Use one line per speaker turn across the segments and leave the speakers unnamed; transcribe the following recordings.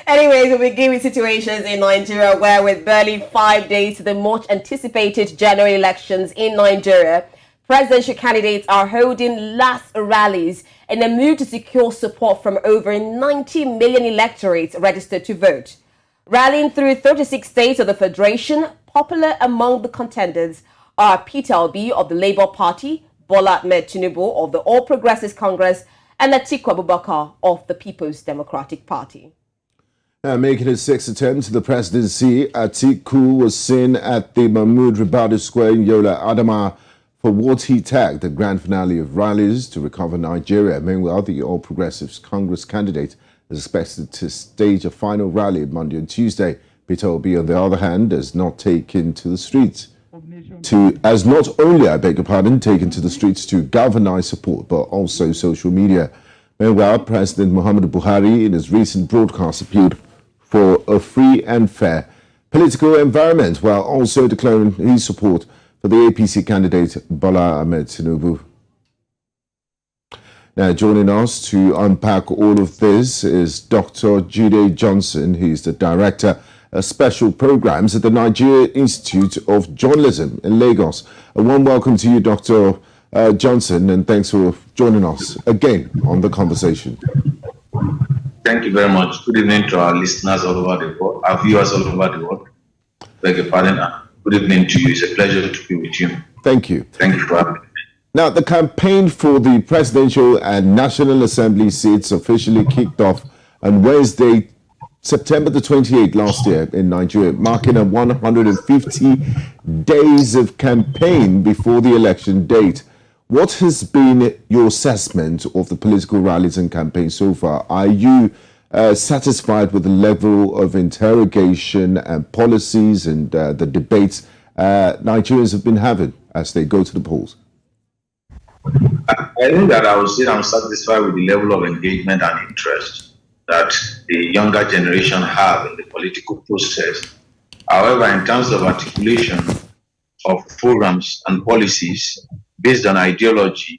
Anyways, we'll begin with situations in Nigeria where with barely 5 days to the much anticipated January elections in Nigeria, presidential candidates are holding last rallies in a move to secure support from over 90 million electorates registered to vote. Rallying through 36 states of the Federation, popular among the contenders are Peter Obi of the Labour Party, Bola Ahmed of the All Progressives Congress, and Atiku Abubakar of the People's Democratic Party.
Making his sixth attempt to the presidency, Atiku was seen at the Mahmoud Ribadu Square in Yola, Adama, for what he tagged the grand finale of Rallies to recover Nigeria. Meanwhile, the All Progressives Congress candidate is expected to stage a final rally Monday and Tuesday. Peter Obi, on the other hand, has not taken to the streets as not only, taken to the streets to galvanize support, but also social media. Meanwhile, President Muhammadu Buhari, in his recent broadcast, appealed for a free and fair political environment, while also declaring his support for the APC candidate Bola Ahmed. Now, joining us to unpack all of this is Dr. Jide Johnson. He's the Director of Special Programs at the Nigerian Institute of Journalism in Lagos. A warm welcome to you, Dr. Johnson, and thanks for joining us again on the conversation.
Thank you very much. Good evening to our listeners all over the world, our viewers all over the world. Beg your pardon. Good evening to you. It's a pleasure to be with you.
Thank you.
Thank you for having me.
Now, the campaign for the presidential and National Assembly seats officially kicked off on Wednesday, September the 28th last year in Nigeria, marking a 150 days of campaign before the election date. What has been your assessment of the political rallies and campaigns so far? Are you satisfied with the level of interrogation and policies and the debates Nigerians have been having as they go to the polls?
I think that I would say I'm satisfied with the level of engagement and interest that the younger generation have in the political process. However, in terms of articulation of programs and policies based on ideology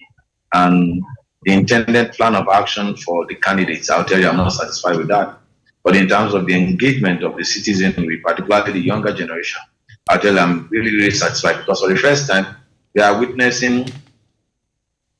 and the intended plan of action for the candidates, I'll tell you I'm not satisfied with that. But in terms of the engagement of the citizenry, particularly the younger generation, I'll tell you I'm really, really satisfied, because for the first time, we are witnessing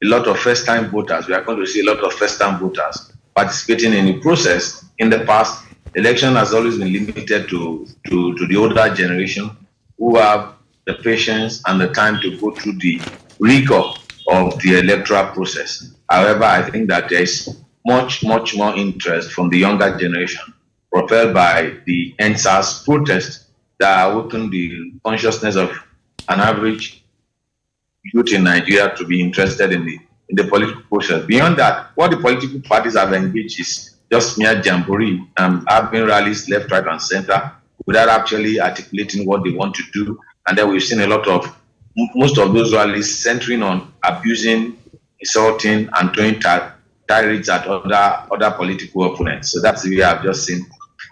a lot of first-time voters. We are going to see a lot of first-time voters participating in the process. In the past, election has always been limited to the older generation who have the patience and the time to go through the rigor of the electoral process. However, I think that there is much more interest from the younger generation, propelled by the NSAS protest that awakened the consciousness of an average youth in Nigeria to be interested in the political process. Beyond that, what the political parties have engaged is just mere jamboree, having rallies left, right, and center without actually articulating what they want to do. And then we've seen most of those rallies centering on abusing, insulting, and throwing tirades at other political opponents. So that's the way I've just seen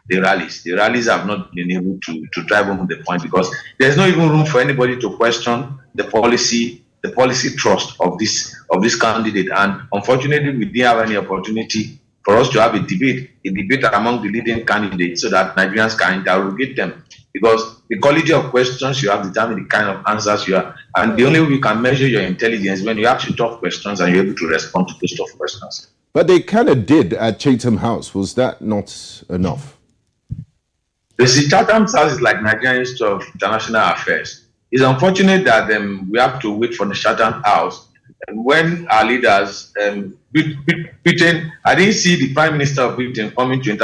the rallies. The rallies have not been able to drive home the point, because there's not even room for anybody to question the policy trust of this candidate. And unfortunately, we didn't have any opportunity for us to have a debate among the leading candidates, so that Nigerians can interrogate them, because the quality of questions you have determine the kind of answers you have. And the only way you can measure your intelligence is when you ask tough questions and you're able to respond to those tough questions.
But they kind of did at Chatham House. Was that not enough?
You see, Chatham House is like Nigerian Institute of International Affairs. It's unfortunate that we have to wait for the Chatham House. And when our leaders, Britain, I didn't see the Prime Minister of Britain coming to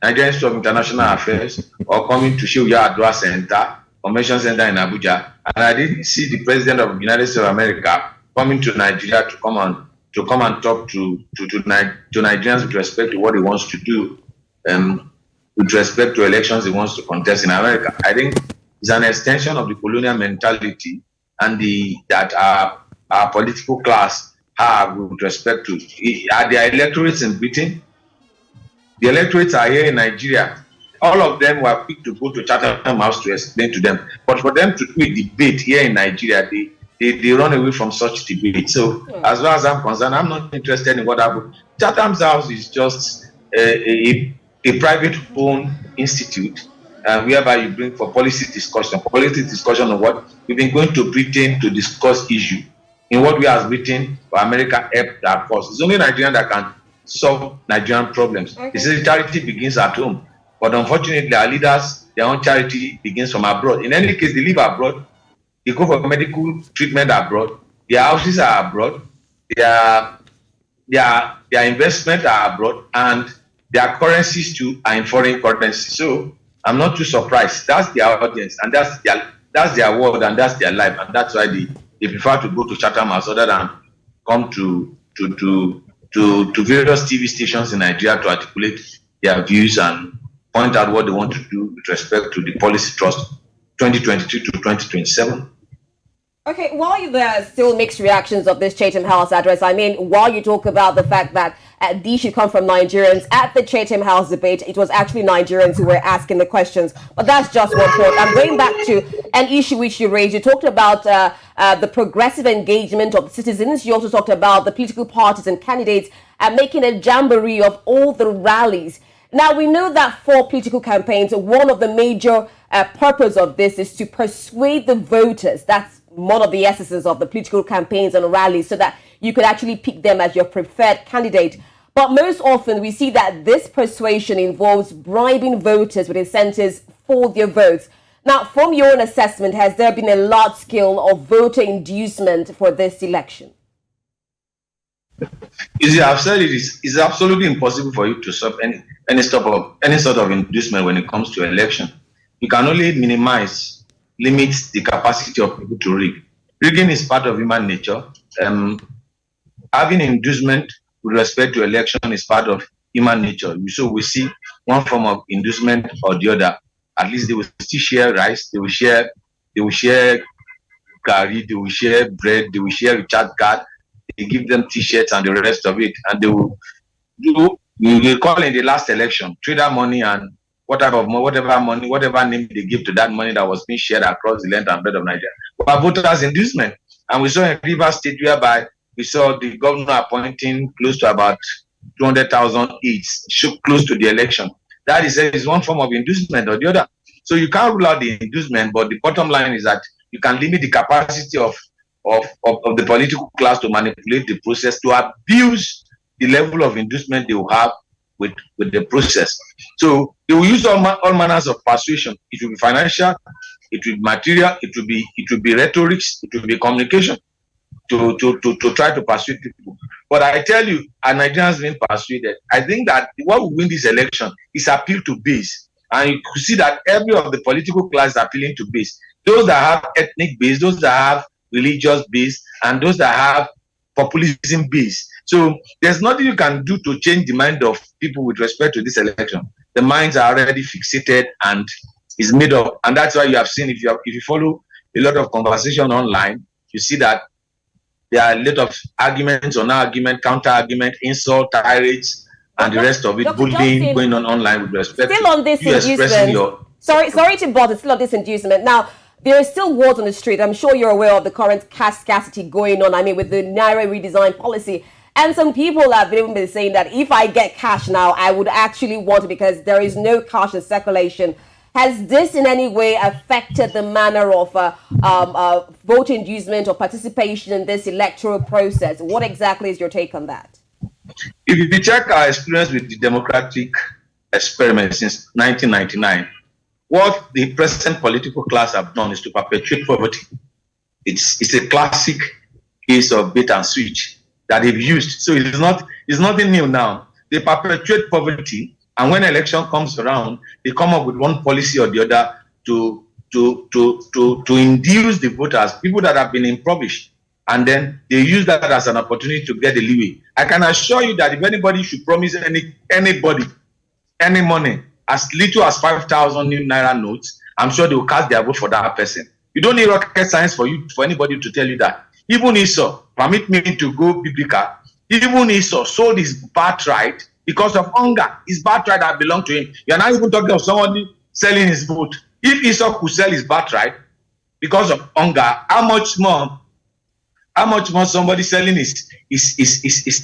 Nigerian Institute of International Affairs or coming to Shewya Adwa Center, Convention Center in Abuja, and I didn't see the President of the United States of America coming to Nigeria to come and talk to Nigerians with respect to what he wants to do, with respect to elections he wants to contest in America. I think it's an extension of the colonial mentality and that our political class have with respect to the electorates in Britain. The electorates are here in Nigeria. All of them were quick to go to Chatham House to explain to them. But for them to do a debate here in Nigeria, they run away from such debate. So as far as I'm concerned, I'm not interested in what happened. Chatham House is just a a private-owned institute whereby you bring for policy discussion of what we've been going to Britain to discuss issue. In what we as Britain or America help that cause. It's only Nigerian that can solve Nigerian problems.
Okay.
They say charity begins at home. But unfortunately, our leaders, their own charity begins from abroad. In any case, they live abroad, they go for medical treatment abroad, their houses are abroad, their investment are abroad, and their currencies too are in foreign currency. So I'm not too surprised. That's their audience, and that's their world, and that's their life, and that's why they prefer to go to Chatham House other than come to various TV stations in Nigeria to articulate their views and point out what they want to do with respect to the policy trust 2022 to 2027.
Okay, while there are still mixed reactions of this Chatham House address, I mean, while you talk about the fact that these should come from Nigerians, at the Chatham House debate, it was actually Nigerians who were asking the questions. But that's just one point. I'm going back to an issue which you raised. You talked about the progressive engagement of citizens. You also talked about the political parties and candidates making a jamboree of all the rallies. Now, we know that for political campaigns, one of the major purpose of this is to persuade the voters. That's one of the essences of the political campaigns and rallies, so that you could actually pick them as your preferred candidate. But most often we see that this persuasion involves bribing voters with incentives for their votes. Now, from your own assessment, has there been a large scale of voter inducement for this election?
You see, I've said it's absolutely impossible for you to stop any sort of inducement when it comes to election. You can only limit the capacity of people to rig. Rigging is part of human nature. Having inducement with respect to election is part of human nature. So we see one form of inducement or the other. At least they will still share rice, they will share curry, they will share bread, they will share recharge card, they give them t-shirts and the rest of it, and they will do, we will call in the last election, trader money and whatever name they give to that money that was being shared across the length and breadth of Nigeria. But voters inducement. And we saw in Rivers State whereby we saw the governor appointing close to about 200,000 each, close to the election. That is one form of inducement or the other. So you can't rule out the inducement, but the bottom line is that you can limit the capacity of the political class to manipulate the process, to abuse the level of inducement they will have with the process. So they will use all manners of persuasion. It will be financial, it will be material, it will be rhetorics, it will be communication to try to persuade people. But I tell you, are Nigerians being persuaded? I think that what will win this election is appeal to base. And you see that every of the political class is appealing to base. Those that have ethnic base, those that have religious base, and those that have populism base. So there's nothing you can do to change the mind of people with respect to this election. The minds are already fixated and is made up. And that's why you have seen, if you follow a lot of conversation online, you see that there are a lot of arguments on argument, counter argument, insult, tirades, and the rest of it, bullying going on online with respect
still on this inducement. Sorry to bother, still on this inducement. Now, there are still wars on the street. I'm sure you're aware of the current cash scarcity going on. I mean, with the Naira redesign policy. And some people have even been saying that if I get cash now, I would actually want it because there is no cash in circulation. Has this in any way affected the manner of voter inducement or participation in this electoral process? What exactly is your take on that?
If you check our experience with the democratic experiment since 1999, what the present political class have done is to perpetuate poverty. It's a classic case of bait and switch that they've used. So it's nothing new now. They perpetuate poverty, and when election comes around, they come up with one policy or the other to induce the voters, people that have been impoverished, and then they use that as an opportunity to get the leeway. I can assure you that if anybody should promise anybody any money, as little as 5,000 new Naira notes, I'm sure they will cast their vote for that person. You don't need rocket science for anybody to tell you that. Even Esau, permit me to go biblical, even Esau sold his birthright because of hunger. His birthright that belonged to him. You are not even talking of somebody selling his boat. If Esau could sell his birthright because of hunger, how much more somebody selling his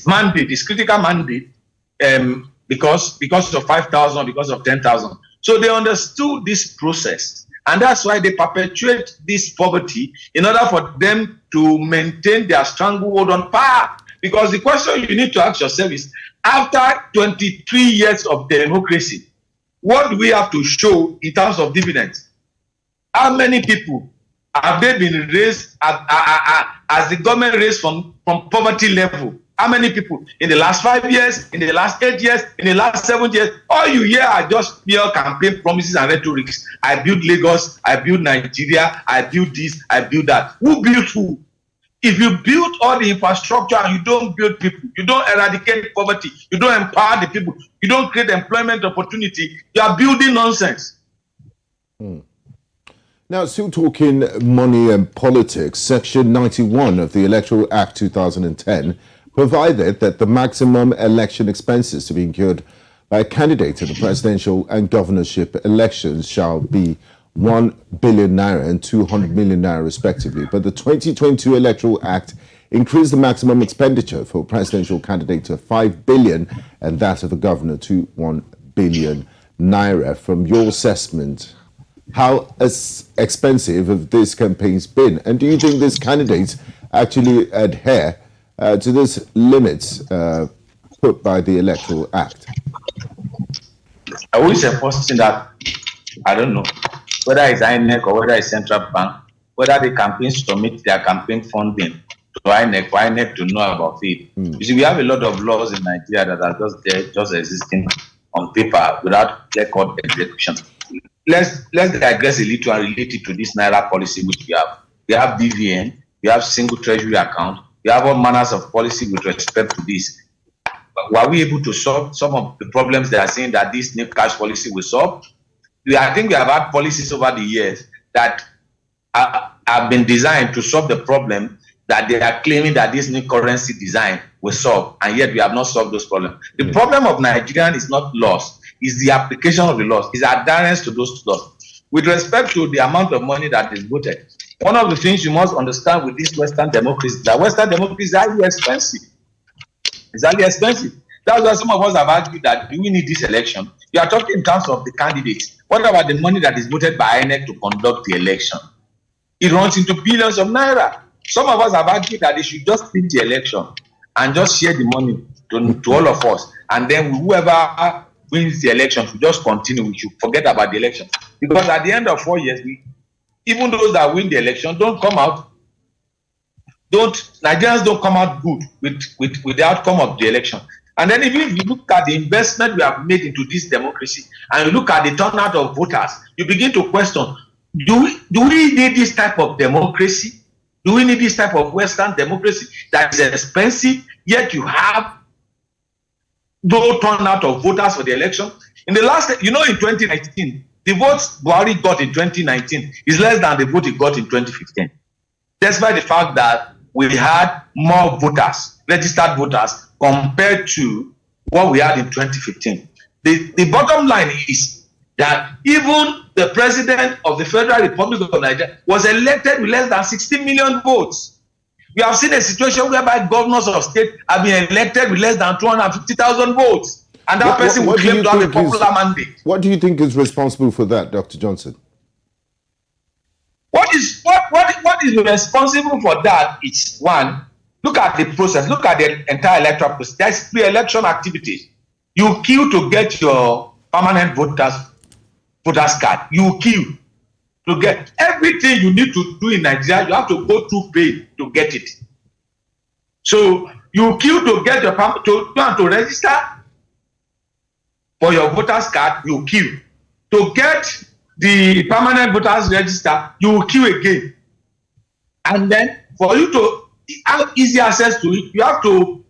mandate, his critical mandate, because of 5,000, because of 10,000. So they understood this process, and that's why they perpetuate this poverty in order for them to maintain their stranglehold on power. Because the question you need to ask yourself is, after 23 years of democracy, what do we have to show in terms of dividends? How many people have they been raised as the government raised from poverty level? How many people in the last 5 years, in the last 8 years, in the last 7 years? All you hear are just mere campaign promises and rhetorics. I built Lagos, I built Nigeria, I built this, I built that. Who built who? If you build all the infrastructure and you don't build people, you don't eradicate poverty, you don't empower the people, you don't create employment opportunity, you are building nonsense.
Now, still talking money and politics, Section 91 of the Electoral Act 2010 provided that the maximum election expenses to be incurred by a candidate in the presidential and governorship elections shall be 1 billion naira and 200 million naira respectively. But the 2022 Electoral Act increased the maximum expenditure for a presidential candidate to 5 billion and that of the governor to 1 billion naira. From your assessment, how expensive have these campaigns been? And do you think these candidates actually adhere to these limits put by the Electoral Act?
I will say first thing that, I don't know, whether it's INEC or whether it's Central Bank, whether the campaigns submit their campaign funding to INEC for INEC to know about it. You see, we have a lot of laws in Nigeria that are just there, just existing on paper without record execution. Let's digress a little and relate it to this Naira policy which we have. We have BVN, we have single treasury account, we have all manners of policy with respect to this. But were we able to solve some of the problems they are saying that this new cash policy will solve? I think we have had policies over the years that have been designed to solve the problem that they are claiming that this new currency design will solve, and yet we have not solved those problems. The problem of Nigerian is not laws, it's the application of the laws, it's adherence to those laws. With respect to the amount of money that is voted, one of the things you must understand with this Western democracy is that Western democracy is highly expensive. It's highly expensive. That's why some of us have argued that do we need this election? You are talking in terms of the candidates. What about the money that is voted by INEC to conduct the election? It runs into billions of naira. Some of us have argued that they should just keep the election and just share the money to all of us. And then whoever wins the election should just continue. We should forget about the election. Because at the end of 4 years, even those that win the election don't come out. Nigerians don't come out good with the outcome of the election. And then even if you look at the investment we have made into this democracy and you look at the turnout of voters, you begin to question, do we need this type of democracy? Do we need this type of Western democracy that is expensive, yet you have no turnout of voters for the election? In the last, in 2019, the votes Buhari got in 2019 is less than the vote he got in 2015. Despite the fact that we had more voters, registered voters, compared to what we had in 2015. The bottom line is that even the president of the Federal Republic of Nigeria was elected with less than 60 million votes. We have seen a situation whereby governors of state have been elected with less than 250,000 votes. And that person will claim to have a popular mandate.
What do you think is responsible for that, Dr. Johnson?
What is responsible for that is, one, look at the process. Look at the entire electoral process. There's pre-election activities. You queue to get your permanent voters card. You queue to get everything you need to do in Nigeria. You have to go through pay to get it. So you queue to get your to register for your voters card. You queue to get the permanent voters register. You queue again, and then for you to have easy access to it, you have to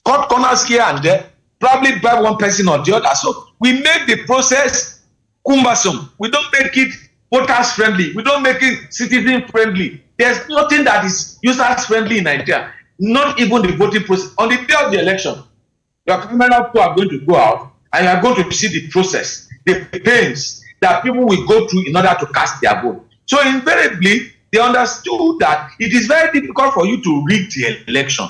cut corners here and there, probably bribe one person or the other. So we make the process cumbersome. We don't make it voters friendly. We don't make it citizen friendly. There's nothing that is users friendly in Nigeria. Not even the voting process. On the day of the election, your criminal people are going to go out and you are going to see the process, the pains that people will go through in order to cast their vote. So invariably, they understood that it is very difficult for you to rig the election.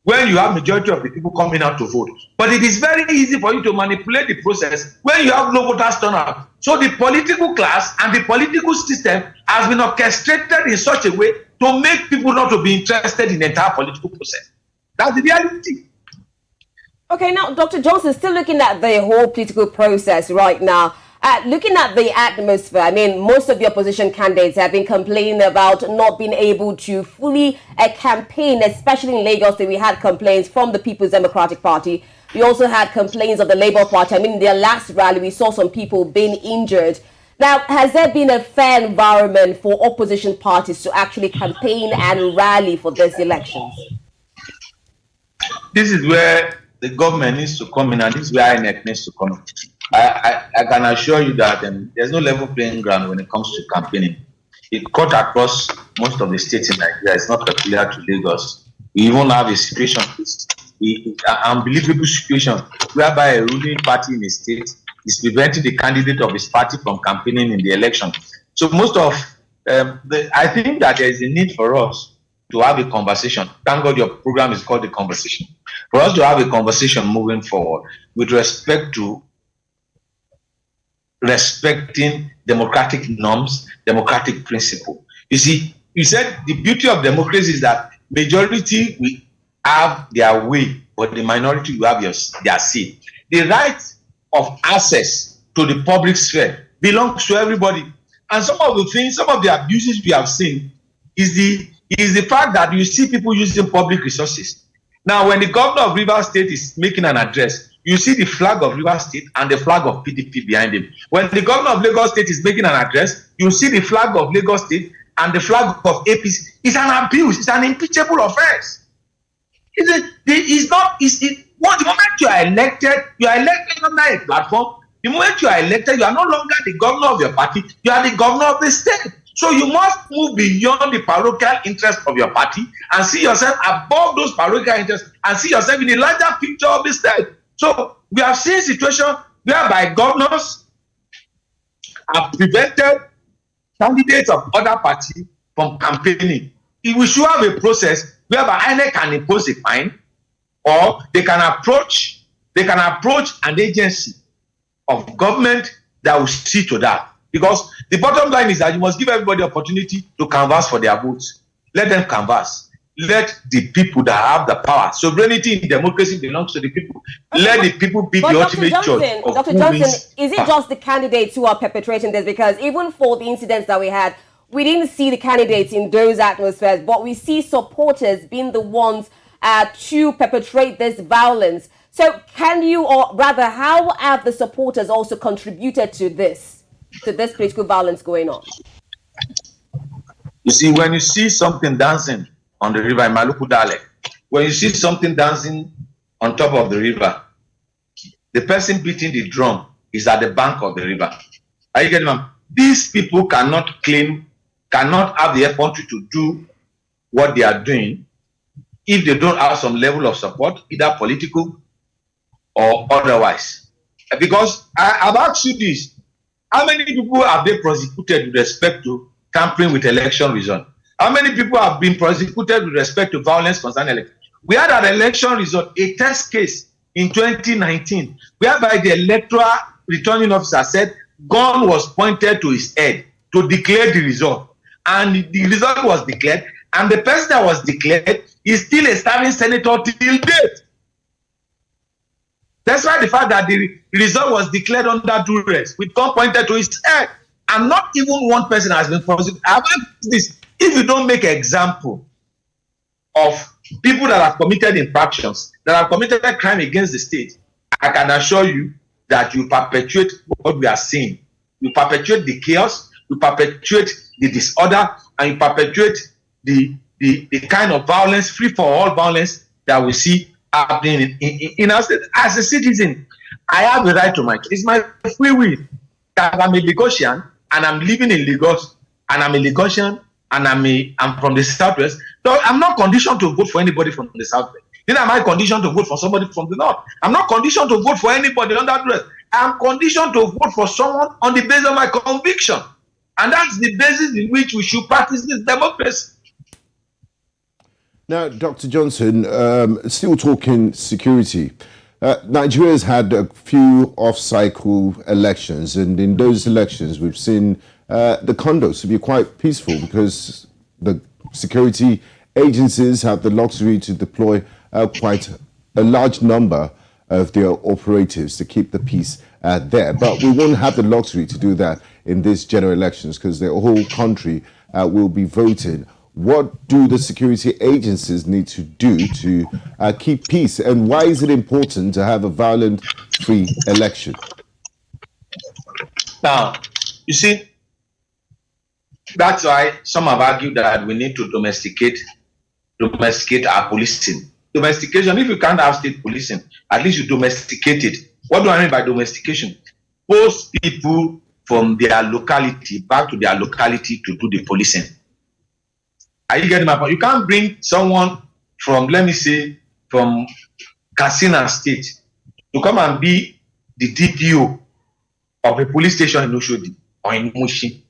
when you have majority of the people coming out to vote. But it is very easy for you to manipulate the process when you have low voters turnout. So the political class and the political system has been orchestrated in such a way to make people not to be interested in the entire political process. That's the reality.
Okay, now, Dr. Johnson, still looking at the whole political process right now, looking at the atmosphere, I mean, most of the opposition candidates have been complaining about not being able to fully campaign, especially in Lagos. We had complaints from the People's Democratic Party. We also had complaints of the Labour Party. I mean, in their last rally, we saw some people being injured. Now, has there been a fair environment for opposition parties to actually campaign and rally for these elections?
This is where the government needs to come in, and this is where INEC needs to come in. I can assure you that there's no level playing ground when it comes to campaigning. It cut across most of the states in Nigeria. It's not peculiar to Lagos. We even have a situation, an unbelievable situation, whereby a ruling party in a state is preventing the candidate of his party from campaigning in the election. So most of, I think that there is a need for us to have a conversation. Thank God your program is called The Conversation. For us to have a conversation moving forward with respect to respecting democratic norms, democratic principle. You see, you said the beauty of democracy is that majority will have their way, but the minority will have their seat. The right of access to the public sphere belongs to everybody. And some of the things, some of the abuses we have seen is the fact that you see people using public resources. Now, when the governor of Rivers State is making an address, you see the flag of Rivers State and the flag of PDP behind him. When the governor of Lagos State is making an address, you see the flag of Lagos State and the flag of APC. It's an abuse. It's an impeachable offense. The moment you are elected under a platform. The moment you are elected, you are no longer the governor of your party. You are the governor of the state. So you must move beyond the parochial interest of your party and see yourself above those parochial interests and see yourself in the larger picture of the state. So we have seen situations whereby governors have prevented candidates of other parties from campaigning. We should have a process whereby INEC can impose a fine, or they can approach an agency of government that will see to that. Because the bottom line is that you must give everybody opportunity to canvass for their votes. Let them canvass. Let the people that have the power. Sovereignty in democracy belongs to the people. Let the people be the ultimate judge of
Dr. Johnson, is it just the candidates who are perpetrating this? Because even for the incidents that we had, we didn't see the candidates in those atmospheres, but we see supporters being the ones to perpetrate this violence. So can you, or rather, how have the supporters also contributed to this political violence going on?
You see, when you see something dancing on the river in Maluku Dale, when you see something dancing on top of the river, the person beating the drum is at the bank of the river. Are you getting me? These people cannot have the effort to do what they are doing if they don't have some level of support, either political or otherwise. Because I've asked you this, how many people have they prosecuted with respect to tampering with election result? How many people have been prosecuted with respect to violence concerning election? We had an election result, a test case in 2019, whereby the electoral returning officer said gun was pointed to his head to declare the result. And the result was declared, and the person that was declared is still a standing senator till date. That's why the fact that the result was declared under duress, with gun pointed to his head, and not even one person has been prosecuted. I've asked this: if you don't make an example of people that have committed infractions, that have committed a crime against the state, I can assure you that you perpetuate what we are seeing. You perpetuate the chaos, you perpetuate the disorder, and you perpetuate the kind of violence, free for all violence that we see happening in our state. As a citizen, I have the right to my choice. It's my free will. I'm a Lagosian and I'm living in Lagos, and I'm a Lagosian and I'm from the Southwest. So I'm not conditioned to vote for anybody from the Southwest. Neither am I conditioned to vote for somebody from the North. I'm not conditioned to vote for anybody under duress. I'm conditioned to vote for someone on the basis of my conviction. And that's the basis in which we should practice this democracy.
Now, Dr. Johnson, still talking security. Nigeria's had a few off-cycle elections, and in those elections, we've seen the conduct to be quite peaceful because the security agencies have the luxury to deploy quite a large number of their operatives to keep the peace there. But we won't have the luxury to do that in these general elections because the whole country will be voting. What do the security agencies need to do to keep peace? And why is it important to have a violent-free election?
Now, you see, that's why some have argued that we need to domesticate our policing. Domestication, if you can't have state policing, at least you domesticate it. What do I mean by domestication? Post people from their locality back to their locality to do the policing. Are you getting my point? You can't bring someone from, let me say, from Katsina State to come and be the DPO of a police station in Oshodi or in Mushi.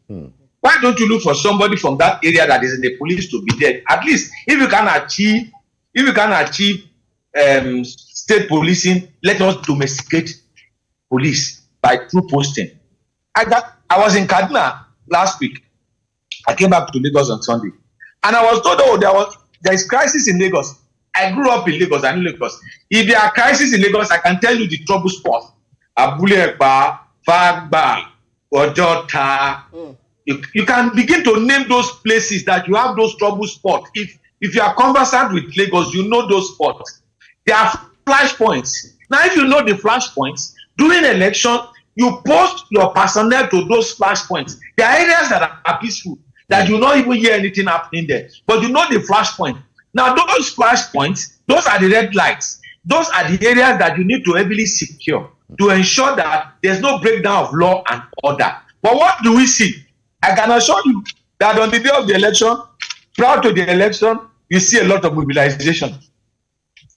Why don't you look for somebody from that area that is in the police to be there? At least if you can achieve state policing, let us domesticate police by true posting. I was in Kaduna last week. I came back to Lagos on Sunday. And I was told, oh, there is crisis in Lagos. I grew up in Lagos. I knew Lagos. If there are crises in Lagos, I can tell you the trouble spots. Abule Ekpa, Fagba, Ojota. You can begin to name those places that you have those trouble spots. If you are conversant with Lagos, you know those spots. There are flashpoints. Now, if you know the flashpoints, during election, you post your personnel to those flashpoints. There are areas that are peaceful, that you don't even hear anything happening there. But you know the flashpoint. Now, those flashpoints, those are the red lights. Those are the areas that you need to heavily secure to ensure that there's no breakdown of law and order. But what do we see? I can assure you that on the day of the election, prior to the election, you see a lot of mobilization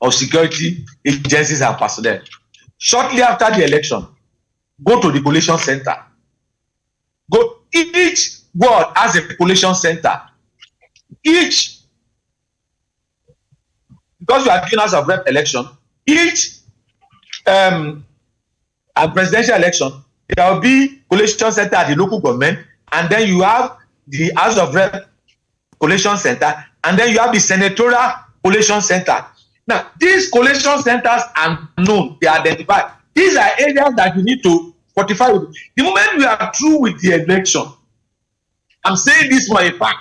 of security agencies and personnel. Shortly after the election, go to the collation center. Each ward has a collation center. Because you are doing House of Rep election, each presidential election, there will be collation center at the local government, and then you have the House of Rep collation center, and then you have the senatorial collation center. Now, these collation centers are known, they are identified. These are areas that you need to fortify with. The moment we are through with the election, I'm saying this for a fact.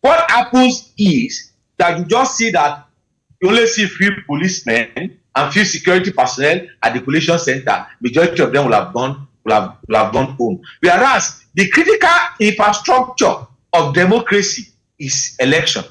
What happens is that you just see that you only see few policemen and few security personnel at the collation center. Majority of them will have gone home. Whereas the critical infrastructure of democracy is election.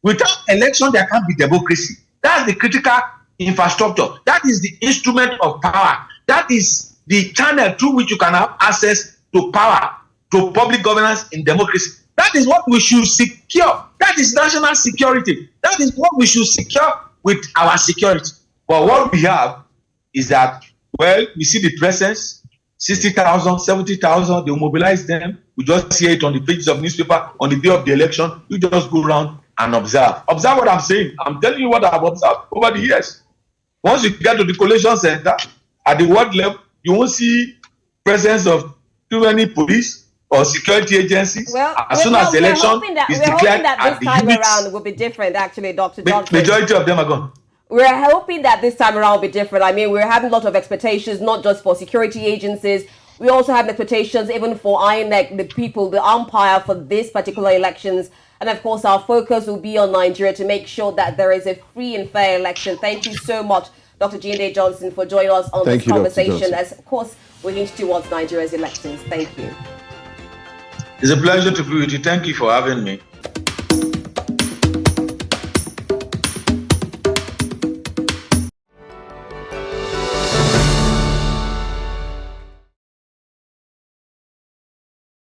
Without election, there can't be democracy. That's the critical infrastructure. That is the instrument of power. That is the channel through which you can have access to power, to public governance in democracy. That is what we should secure. That is national security. That is what we should secure with our security. But what we have is that, well, we see the presence, 60,000, 70,000, they mobilize them. We just hear it on the pages of newspaper on the day of the election. You just go around and observe. Observe what I'm saying. I'm telling you what I've observed over the years. Once you get to the collation center, at the ward level, you won't see presence of too many police or security agencies.
Well,
as soon as the election is declared,
we're hoping that this time around will be different, actually, Dr. Johnson.
Majority of them are gone.
We're hoping that this time around will be different. I mean, we're having a lot of expectations, not just for security agencies. We also have expectations even for INEC, the people, the umpire for this particular elections. And of course, our focus will be on Nigeria to make sure that there is a free and fair election. Thank you so much, Dr. Jide Johnson, for joining us on this conversation. As, of course, we hinge towards Nigeria's elections. Thank you.
It's a pleasure to be with you. Thank you for having me.